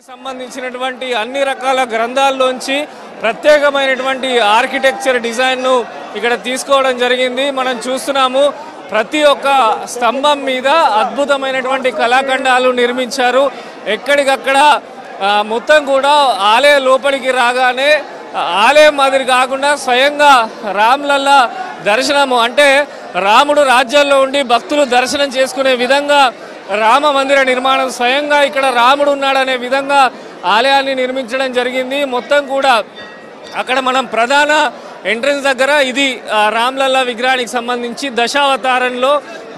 సంబంధించినటువంటి అన్ని రకాల గ్రంథాల్లోంచి ప్రత్యేకమైనటువంటి ఆర్కిటెక్చర్ డిజైన్ను ఇక్కడ తీసుకోవడం జరిగింది. మనం చూస్తున్నాము ప్రతి ఒక్క స్తంభం మీద అద్భుతమైనటువంటి కళాఖండాలు నిర్మించారు. ఎక్కడికక్కడ మొత్తం కూడా ఆలయ లోపలికి రాగానే ఆలయం మాదిరి కాకుండా స్వయంగా రామ్లల్లా దర్శనము, అంటే రాముడు రాజ్యాల్లో ఉండి భక్తులు దర్శనం చేసుకునే విధంగా రామ మందిర నిర్మాణం, స్వయంగా ఇక్కడ రాముడు ఉన్నాడనే విధంగా ఆలయాన్ని నిర్మించడం జరిగింది. మొత్తం కూడా అక్కడ మనం ప్రధాన ఎంట్రన్స్ దగ్గర ఇది రామ్లల్లా విగ్రహానికి సంబంధించి దశావతారంలో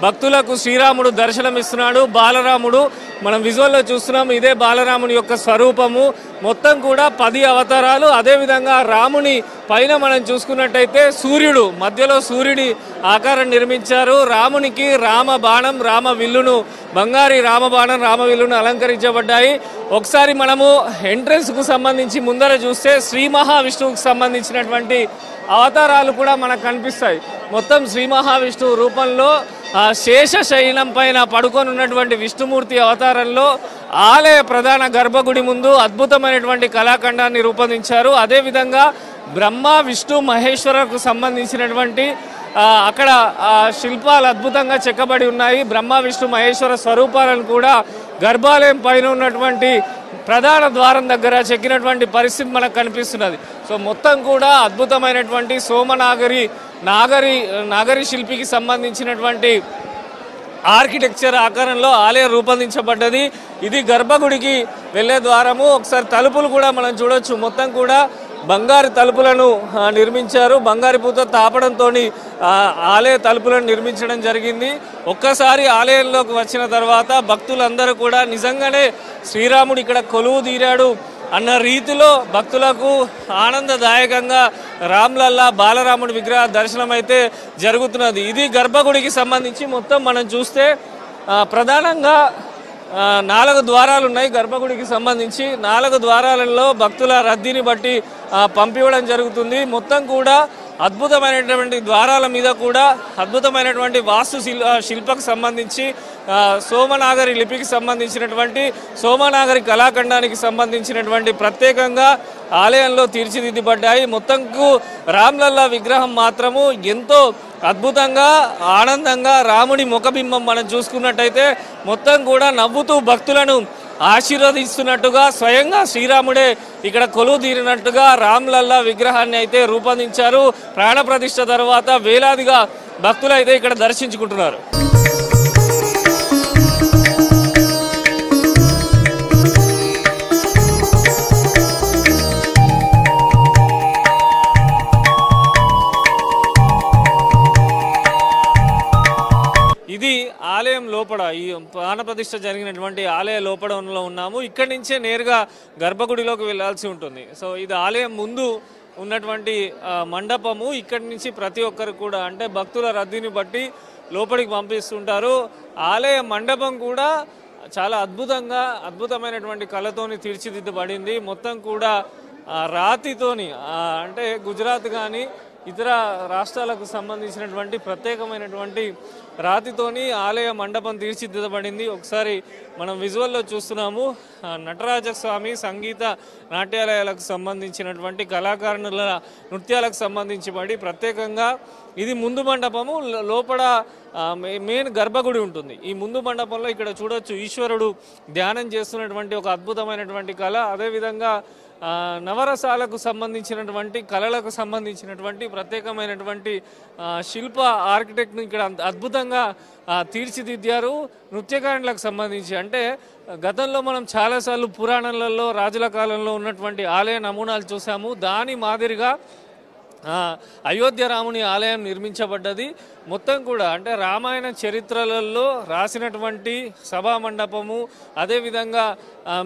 భక్తులకు శ్రీరాముడు దర్శనమిస్తున్నాడు. బాలరాముడు మనం విజువల్లో చూస్తున్నాము, ఇదే బాలరాముని యొక్క స్వరూపము. మొత్తం కూడా 10 అవతారాలు. అదేవిధంగా రాముని పైన మనం చూసుకున్నట్టయితే సూర్యుడు, మధ్యలో సూర్యుడి ఆకారం నిర్మించారు. రామునికి రామ బాణం, రామ విల్లును, బంగారి రామ బాణం, రామ విల్లును అలంకరించబడ్డాయి. ఒకసారి మనము ఎంట్రన్స్కు సంబంధించి ముందర చూస్తే శ్రీ మహావిష్ణువుకు సంబంధించినటువంటి అవతారాలు కూడా మనకు కనిపిస్తాయి. మొత్తం శ్రీ మహావిష్ణువు రూపంలో శేషశయనం పైన పడుకొని ఉన్నటువంటి విష్ణుమూర్తి అవతారంలో ఆలయ ప్రధాన గర్భగుడి ముందు అద్భుతమైనటువంటి కళాఖండాన్ని రూపొందించారు. అదేవిధంగా బ్రహ్మ విష్ణు మహేశ్వరకు సంబంధించినటువంటి అక్కడ శిల్పాలు అద్భుతంగా చెక్కబడి ఉన్నాయి. బ్రహ్మ విష్ణు మహేశ్వర స్వరూపాలను కూడా గర్భాలయం పైన ఉన్నటువంటి ప్రధాన ద్వారం దగ్గర చెక్కినటువంటి పరిస్థితి మనకు కనిపిస్తున్నది. సో మొత్తం కూడా అద్భుతమైనటువంటి నాగరి శిల్పికి సంబంధించినటువంటి ఆర్కిటెక్చర్ ఆకారంలో ఆలయం రూపొందించబడ్డది. ఇది గర్భగుడికి వెళ్ళే ద్వారము. ఒకసారి తలుపులు కూడా మనం చూడొచ్చు. మొత్తం కూడా బంగారు తలుపులను నిర్మించారు. బంగారు పూత తాపడంతో ఆలయ తలుపులను నిర్మించడం జరిగింది. ఒక్కసారి ఆలయంలోకి వచ్చిన తర్వాత భక్తులందరూ కూడా నిజంగానే శ్రీరాముడు ఇక్కడ కొలువు తీరాడు అన్న రీతిలో భక్తులకు ఆనందదాయకంగా రామ్లల్లా బాలరాముడి విగ్రహ దర్శనం అయితే జరుగుతున్నది. ఇది గర్భగుడికి సంబంధించి మొత్తం మనం చూస్తే ప్రధానంగా 4 ద్వారాలు ఉన్నాయి. గర్భగుడికి సంబంధించి 4 ద్వారాలలో భక్తుల రద్దీని బట్టి పంపివ్వడం జరుగుతుంది. మొత్తం కూడా అద్భుతమైనటువంటి ద్వారాల మీద కూడా అద్భుతమైనటువంటి వాస్తు శిల్పకు సంబంధించి సోమనాగరి లిపికి సంబంధించినటువంటి సోమనాగరి కళాఖండానికి సంబంధించినటువంటి ప్రత్యేకంగా ఆలయంలో తీర్చిదిద్దబడ్డాయి. మొత్తంకు రామ్లల్లా విగ్రహం మాత్రము ఎంతో అద్భుతంగా ఆనందంగా రాముడి ముఖబింబం మనం చూసుకున్నట్టయితే మొత్తం కూడా నవ్వుతూ భక్తులను ఆశీర్వదిస్తున్నట్టుగా స్వయంగా శ్రీరాముడే ఇక్కడ కొలువు తీరినట్టుగా రామ్లల్లా విగ్రహాన్ని అయితే రూపొందించారు. ప్రాణప్రతిష్ఠ తర్వాత వేలాదిగా భక్తులు అయితే ఇక్కడ దర్శించుకుంటున్నారు. ఇది ఆలయం లోపల, ఈ ప్రాణప్రతిష్ఠ జరిగినటువంటి ఆలయ లోపడంలో ఉన్నాము. ఇక్కడి నుంచే నేరుగా గర్భగుడిలోకి వెళ్ళాల్సి ఉంటుంది. సో ఇది ఆలయం ముందు ఉన్నటువంటి మండపము. ఇక్కడి నుంచి ప్రతి ఒక్కరు కూడా, అంటే భక్తుల రద్దీని బట్టి లోపలికి పంపిస్తుంటారు. ఆలయ మండపం కూడా చాలా అద్భుతమైనటువంటి కళతోని తీర్చిదిద్దబడింది. మొత్తం కూడా రాతితోని, అంటే గుజరాత్ కానీ ఇతర రాష్ట్రాలకు సంబంధించినటువంటి ప్రత్యేకమైనటువంటి రాతితోని ఆలయ మండపం తీర్చిదిద్దబడింది. ఒకసారి మనం విజువల్లో చూస్తున్నాము. నటరాజస్వామి సంగీత నాట్యాలయాలకు సంబంధించినటువంటి కళాకారుల నృత్యాలకు సంబంధించి ప్రత్యేకంగా ఇది ముందు మండపము. లోపల మెయిన్ గర్భగుడి ఉంటుంది. ఈ ముందు మండపంలో ఇక్కడ చూడొచ్చు ఈశ్వరుడు ధ్యానం చేస్తున్నటువంటి ఒక అద్భుతమైనటువంటి కళ. అదేవిధంగా నవరసాలకు సంబంధించినటువంటి కళలకు సంబంధించినటువంటి ప్రత్యేకమైనటువంటి శిల్ప ఆర్కిటెక్ట్ను ఇక్కడ అద్భుతంగా తీర్చిదిద్దారు. నృత్యకారులకు సంబంధించి, అంటే గతంలో మనం చాలాసార్లు పురాణాలలో రాజుల కాలంలో ఉన్నటువంటి ఆలయ నమూనాలు చూసాము. దాని మాదిరిగా అయోధ్య రాముని ఆలయం నిర్మించబడ్డది. మొత్తం కూడా అంటే రామాయణ చరిత్రలలో రాసినటువంటి సభా మండపము, అదేవిధంగా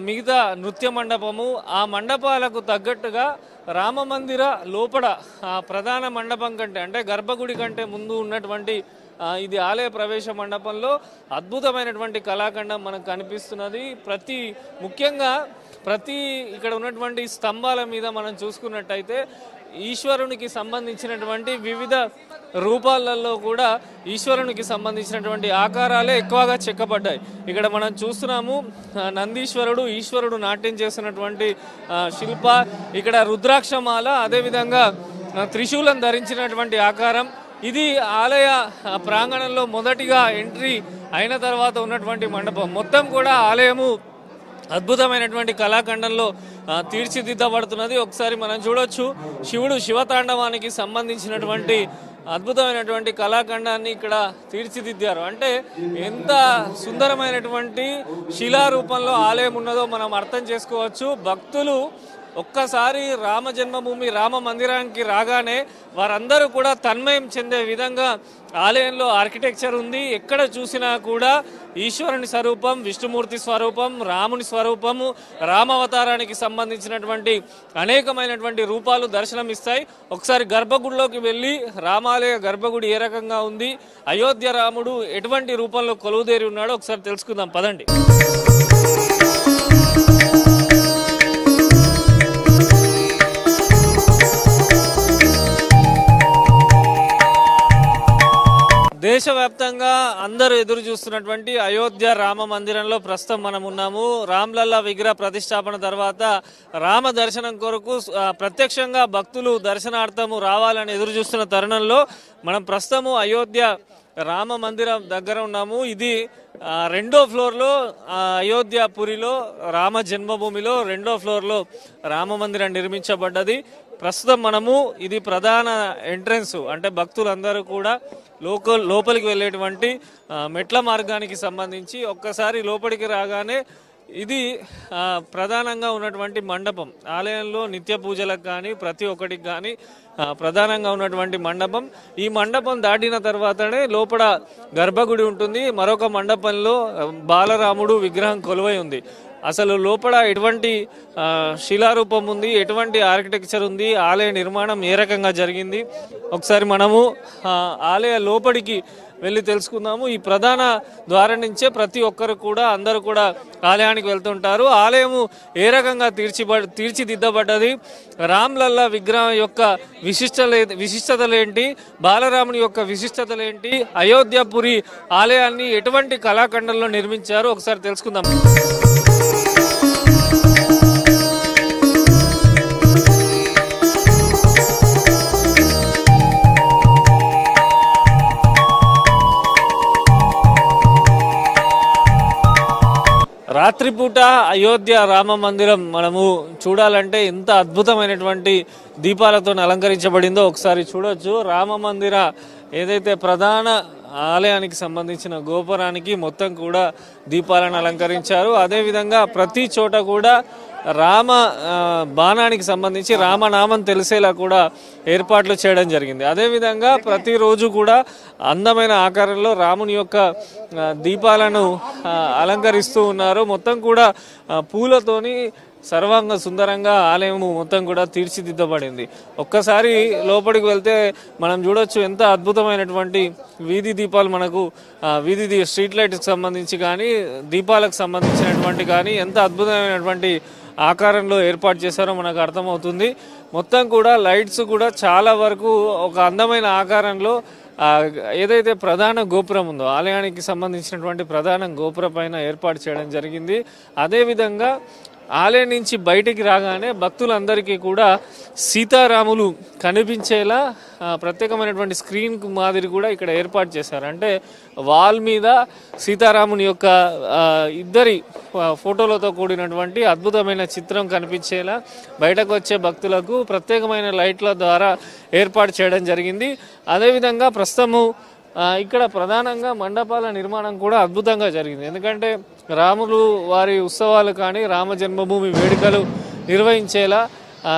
మిగతా నృత్య మండపము, ఆ మండపాలకు తగ్గట్టుగా రామమందిర లోపల ప్రధాన మండపం కంటే, అంటే గర్భగుడి కంటే ముందు ఉన్నటువంటి ఇది ఆలయ ప్రవేశ మండపంలో అద్భుతమైనటువంటి కళాఖండం మనకు కనిపిస్తున్నది. ముఖ్యంగా ఇక్కడ ఉన్నటువంటి స్తంభాల మీద మనం చూసుకున్నట్టయితే ఈశ్వరునికి సంబంధించినటువంటి వివిధ రూపాలలో కూడా ఈశ్వరునికి సంబంధించినటువంటి ఆకారాలే ఎక్కువగా చెక్కబడ్డాయి. ఇక్కడ మనం చూస్తున్నాము నందీశ్వరుడు, ఈశ్వరుడు నాట్యం చేస్తున్నటువంటి శిల్ప, ఇక్కడ రుద్రాక్షమాల, అదేవిధంగా త్రిశూలం ధరించినటువంటి ఆకారం. ఇది ఆలయ ప్రాంగణంలో మొదటిగా ఎంట్రీ అయిన తర్వాత ఉన్నటువంటి మండపం. మొత్తం కూడా ఆలయము అద్భుతమైనటువంటి కళాఖండంలో తీర్చిదిద్దబడుతున్నది. ఒకసారి మనం చూడొచ్చు, శివుడు శివతాండవానికి సంబంధించినటువంటి అద్భుతమైనటువంటి కళాఖండాన్ని ఇక్కడ తీర్చిదిద్దారు. అంటే ఎంత సుందరమైనటువంటి శిలారూపంలో ఆలయం ఉన్నదో మనం అర్థం చేసుకోవచ్చు. భక్తులు ఒక్కసారి రామ జన్మభూమి రామ మందిరానికి రాగానే వారందరూ కూడా తన్మయం చెందే విధంగా ఆలయంలో ఆర్కిటెక్చర్ ఉంది. ఎక్కడ చూసినా కూడా ఈశ్వరుని స్వరూపం, విష్ణుమూర్తి స్వరూపం, రాముని స్వరూపము, రామావతారానికి సంబంధించినటువంటి అనేకమైనటువంటి రూపాలు దర్శనమిస్తాయి. ఒకసారి గర్భగుడిలోకి వెళ్ళి రామాలయ గర్భగుడి ఏ రకంగా ఉంది, అయోధ్య రాముడు ఎటువంటి రూపంలో కొలువుదేరి ఉన్నాడో ఒకసారి తెలుసుకుందాం, పదండి. దేశవ్యాప్తంగా అందరూ ఎదురు చూస్తున్నటువంటి అయోధ్య రామ మందిరంలో ప్రస్తుతం మనం ఉన్నాము. రామ్లల్లా విగ్రహ ప్రతిష్టాపన తర్వాత రామ దర్శనం కొరకు ప్రత్యక్షంగా భక్తులు దర్శనార్థము రావాలని ఎదురు చూస్తున్న తరుణంలో మనం ప్రస్తుతము అయోధ్య రామ మందిరం దగ్గర ఉన్నాము. ఇది రెండో ఫ్లోర్లో అయోధ్యపురిలో రామ జన్మభూమిలో రెండో ఫ్లోర్లో రామ మందిరం నిర్మించబడ్డది. ప్రస్తుతం మనము ఇది ప్రధాన ఎంట్రన్స్, అంటే భక్తులందరూ కూడా లోపలికి వెళ్ళేటువంటి మెట్ల మార్గానికి సంబంధించి ఒక్కసారి లోపలికి రాగానే ఇది ప్రధానంగా ఉన్నటువంటి మండపం. ఆలయంలో నిత్య పూజలకు కానీ ప్రతి ఒక్కటికి కానీ ప్రధానంగా ఉన్నటువంటి మండపం. ఈ మండపం దాటిన తర్వాతనే లోపల గర్భగుడి ఉంటుంది. మరొక మండపంలో బాలరాముడు విగ్రహం కొలువై ఉంది. అసలు లోపల ఎటువంటి శిలారూపం ఉంది, ఎటువంటి ఆర్కిటెక్చర్ ఉంది, ఆలయ నిర్మాణం ఏ రకంగా జరిగింది, ఒకసారి మనము ఆలయ లోపలికి వెళ్ళి తెలుసుకుందాము. ఈ ప్రధాన ద్వారం నుంచే ప్రతి ఒక్కరు కూడా అందరూ కూడా ఆలయానికి వెళ్తుంటారు. ఆలయము ఏ రకంగా తీర్చిదిద్దబడ్డది, రామ్లల్లా విగ్రహం యొక్క విశిష్టతలేంటి, బాలరాముని యొక్క విశిష్టతలేంటి, అయోధ్యపురి ఆలయాన్ని ఎటువంటి కళాఖండంలో నిర్మించారు ఒకసారి తెలుసుకుందాం. రాత్రిపూట అయోధ్య రామ మందిరం మనము చూడాలంటే ఎంత అద్భుతమైనటువంటి దీపాలతో అలంకరించబడిందో ఒకసారి చూడొచ్చు. రామ మందిర ఏదైతే ప్రధాన ఆలయానికి సంబంధించిన గోపురానికి మొత్తం కూడా దీపాలను అలంకరించారు. అదేవిధంగా ప్రతి చోట కూడా రామ బాణానికి సంబంధించి రామనామం తెలిసేలా కూడా ఏర్పాట్లు చేయడం జరిగింది. అదేవిధంగా ప్రతిరోజు కూడా అందమైన ఆకారంలో రాముని యొక్క దీపాలను అలంకరిస్తూ ఉన్నారు. మొత్తం కూడా పూలతోని సర్వాంగ సుందరంగా ఆలయము మొత్తం కూడా తీర్చిదిద్దబడింది. ఒక్కసారి లోపలికి వెళ్తే మనం చూడొచ్చు ఎంత అద్భుతమైనటువంటి వీధి దీపాలు మనకు వీధి స్ట్రీట్ లైట్కి సంబంధించి కానీ దీపాలకు సంబంధించినటువంటి కానీ ఎంత అద్భుతమైనటువంటి ఆకారంలో ఏర్పాటు చేశారో మనకు అర్థమవుతుంది. మొత్తం కూడా లైట్స్ కూడా చాలా వరకు ఒక అందమైన ఆకారంలో ఏదైతే ప్రధాన గోపురం ఉందో ఆలయానికి సంబంధించినటువంటి ప్రధాన గోపురం పైన ఏర్పాటు చేయడం జరిగింది. అదేవిధంగా ఆలయం నుంచి బయటికి రాగానే భక్తులందరికీ కూడా సీతారాములు కనిపించేలా ప్రత్యేకమైనటువంటి స్క్రీన్ మాదిరి కూడా ఇక్కడ ఏర్పాటు చేశారు. అంటే వాల్ మీద సీతారాముని యొక్క ఇద్దరి ఫోటోలతో కూడినటువంటి అద్భుతమైన చిత్రం కనిపించేలా బయటకు వచ్చే భక్తులకు ప్రత్యేకమైన లైట్ల ద్వారా ఏర్పాటు చేయడం జరిగింది. అదేవిధంగా ప్రస్తుతము ఇక్కడ ప్రధానంగా మండపాల నిర్మాణం కూడా అద్భుతంగా జరిగింది. ఎందుకంటే రాములు వారి ఉత్సవాలు కానీ రామ జన్మభూమి వేడుకలు నిర్వహించేలా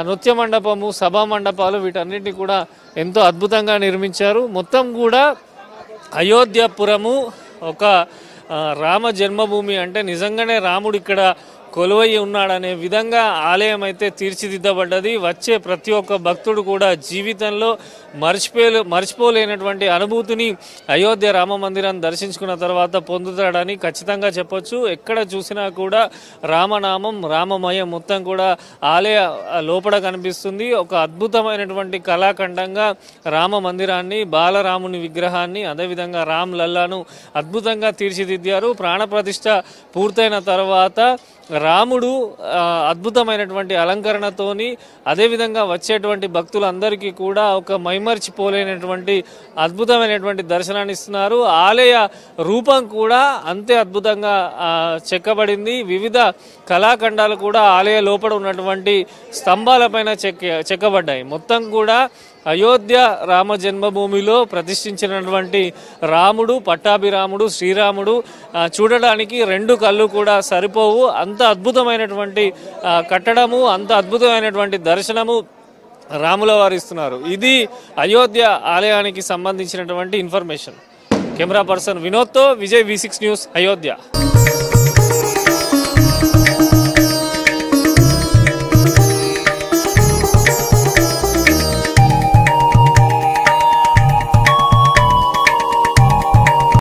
నృత్య మండపము, సభా మండపాలు వీటన్నిటిని కూడా ఎంతో అద్భుతంగా నిర్మించారు. మొత్తం కూడా అయోధ్యపురము ఒక రామ జన్మభూమి, అంటే నిజంగానే రాముడు ఇక్కడ కొలువై ఉన్నాడనే విధంగా ఆలయం అయితే తీర్చిదిద్దబడ్డది. వచ్చే ప్రతి ఒక్క భక్తుడు కూడా జీవితంలో మర్చిపోలేనటువంటి అనుభూతిని అయోధ్య రామ మందిరాన్ని దర్శించుకున్న తర్వాత పొందుతాడని ఖచ్చితంగా చెప్పొచ్చు. ఎక్కడ చూసినా కూడా రామనామం రామమయం మొత్తం కూడా ఆలయ లోపల కనిపిస్తుంది. ఒక అద్భుతమైనటువంటి కళాఖండంగా రామ మందిరాన్ని, బాలరాముని విగ్రహాన్ని, అదేవిధంగా రామ్ లల్లాను అద్భుతంగా తీర్చిదిద్దారు. ప్రాణప్రతిష్ఠ పూర్తయిన తర్వాత రాముడు అద్భుతమైనటువంటి అలంకరణతోని, అదేవిధంగా వచ్చేటువంటి భక్తులందరికీ కూడా ఒక మైమర్చిపోలేనటువంటి అద్భుతమైనటువంటి దర్శనాన్ని ఇస్తున్నారు. ఆలయ రూపం కూడా అంతే అద్భుతంగా చెక్కబడింది. వివిధ కళాఖండాలు కూడా ఆలయ లోపల ఉన్నటువంటి స్తంభాలపైన చెక్కబడ్డాయి. మొత్తం కూడా అయోధ్య రామ జన్మభూమిలో ప్రతిష్ఠించినటువంటి రాముడు, పట్టాభిరాముడు, శ్రీరాముడు చూడడానికి రెండు కళ్ళు కూడా సరిపోవు. అంత అద్భుతమైనటువంటి కట్టడము, అంత అద్భుతమైనటువంటి దర్శనము రాముల వారు ఇస్తున్నారు. ఇది అయోధ్య ఆలయానికి సంబంధించినటువంటి ఇన్ఫర్మేషన్. కెమెరా పర్సన్ వినోద్తో విజయ్, V6 న్యూస్, అయోధ్య.